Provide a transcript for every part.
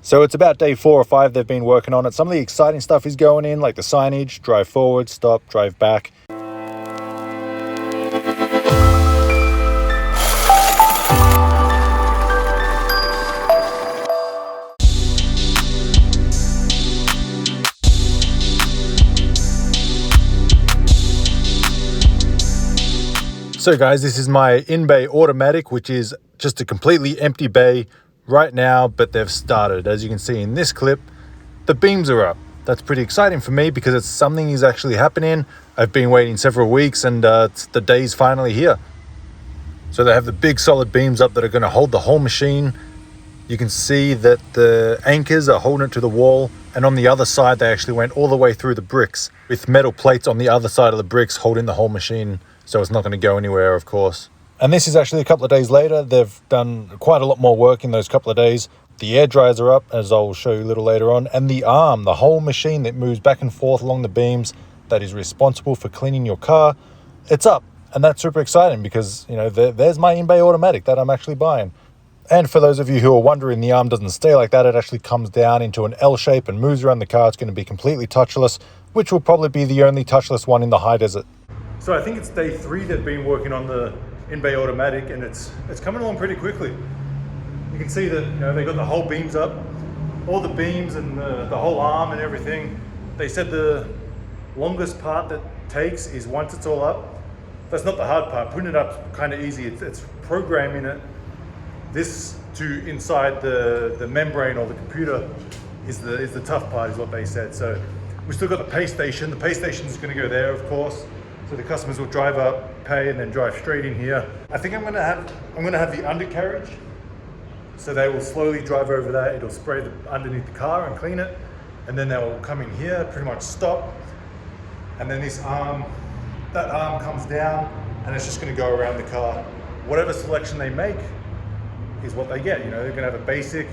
So it's about day 4 or 5 they've been working on it. Some of the exciting stuff is going in, like the signage, drive forward, stop, drive back. So guys, this is my in-bay automatic, which is just a completely empty bay right now, but they've started. As you can see in this clip, the beams are up. That's pretty exciting for me because it's something is actually happening. I've been waiting several weeks and the day's finally here. So they have the big solid beams up that are going to hold the whole machine. You can see that the anchors are holding it to the wall, and on the other side they actually went all the way through the bricks with metal plates on the other side of the bricks holding the whole machine, so it's not going to go anywhere, of course. And this is actually a couple of days later. They've done quite a lot more work in those couple of days. The air dryers are up, as I'll show you a little later on, and the arm, the whole machine that moves back and forth along the beams that is responsible for cleaning your car, it's up. And that's super exciting because, you know, there's my in-bay automatic that I'm actually buying. And for those of you who are wondering, the arm doesn't stay like that. It actually comes down into an L shape and moves around the car. It's going to be completely touchless, which will probably be the only touchless one in the high desert. So I think it's day 3 they've been working on the in-bay automatic, and it's coming along pretty quickly. You can see that, you know, they got the whole beams up, all the beams and the whole arm and everything. They said the longest part that takes is once it's all up. That's not the hard part. Putting it up kind of easy. It's programming it. This to inside the membrane or the computer is the tough part, is what they said. So we still got the pay station. The pay station is going to go there, of course. So the customers will drive up, pay, and then drive straight in here. I think I'm going to have the undercarriage. So they will slowly drive over that. It'll spray underneath the car and clean it, and then they will come in here, pretty much stop, and then this arm, that arm comes down, and it's just going to go around the car. Whatever selection they make is what they get. You know, they're going to have a basic,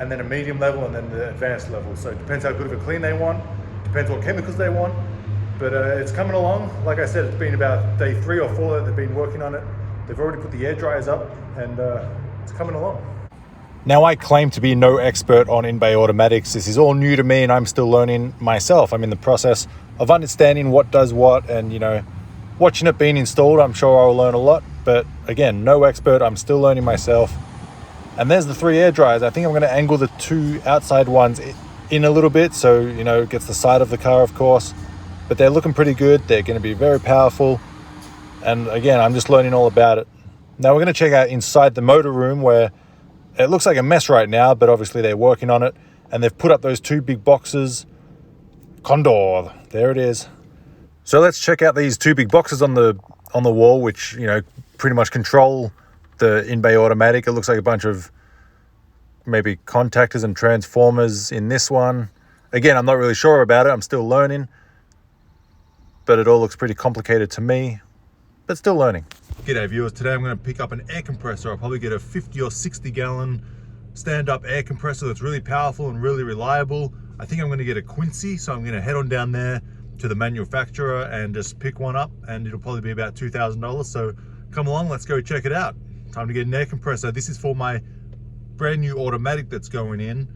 and then a medium level, and then the advanced level. So it depends how good of a clean they want, depends what chemicals they want, but it's coming along. Like I said, it's been about day 3 or 4 that they've been working on it. They've already put the air dryers up, and it's coming along. Now, I claim to be no expert on in-bay automatics. This is all new to me, and I'm still learning myself. I'm in the process of understanding what does what, and, you know, watching it being installed, I'm sure I'll learn a lot. But again, no expert, I'm still learning myself. And there's the 3 air dryers. I think I'm going to angle the 2 outside ones in a little bit, so, you know, it gets the side of the car, of course. But they're looking pretty good. They're going to be very powerful. And again, I'm just learning all about it. Now we're going to check out inside the motor room, where it looks like a mess right now, but obviously they're working on it. And they've put up those 2 big boxes. Condor, there it is. So let's check out these 2 big boxes on the wall, which, you know, pretty much control the in-bay automatic. It looks like a bunch of maybe contactors and transformers in this one. Again, I'm not really sure about it. I'm still learning. But it all looks pretty complicated to me, but still learning. G'day viewers, today I'm going to pick up an air compressor. I'll probably get a 50 or 60 gallon stand-up air compressor that's really powerful and really reliable. I think I'm going to get a Quincy, so I'm going to head on down there to the manufacturer and just pick one up, and it'll probably be about $2,000. So come along, let's go check it out. Time to get an air compressor. This is for my brand new automatic that's going in,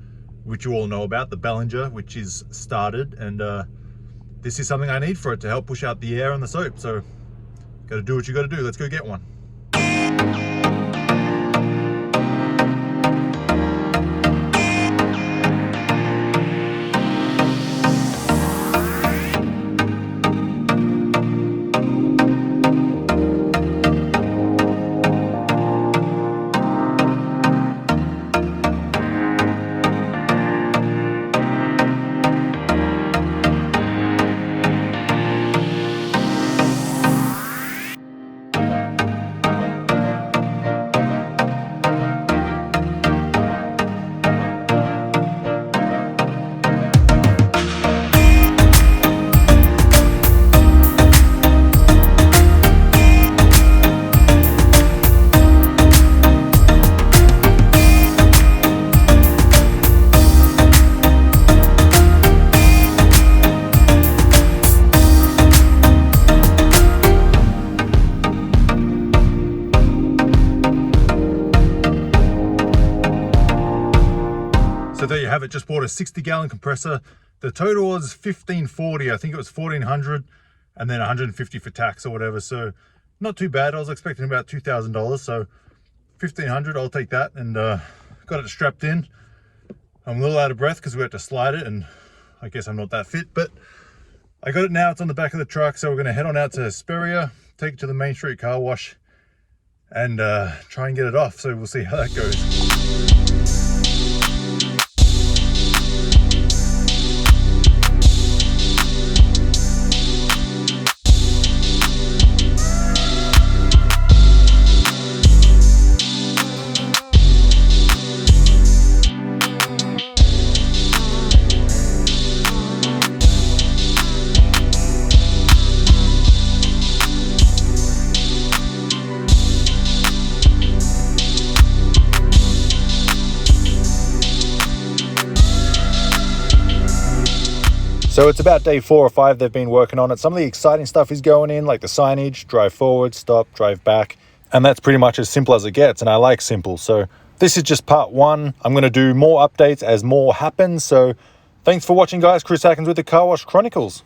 which you all know about, the Bellinger, which is started, and this is something I need for it to help push out the air and the soap. So got to do what you got to do. Let's go get one. So there you have it, just bought a 60-gallon compressor. The total was $1,540, I think it was $1,400, and then $150 for tax or whatever. So not too bad. I was expecting about $2,000, so $1,500, I'll take that. And got it strapped in. I'm a little out of breath because we had to slide it, and I guess I'm not that fit, but I got it now. It's on the back of the truck, so we're going to head on out to Hesperia, take it to the Main Street car wash, and try and get it off. So we'll see how that goes. So it's about day 4 or 5 they've been working on it. Some of the exciting stuff is going in, like the signage, drive forward, stop, drive back. And that's pretty much as simple as it gets, and I like simple. So this is just part 1. I'm going to do more updates as more happens. So thanks for watching, guys. Chris Atkins with the Car Wash Chronicles.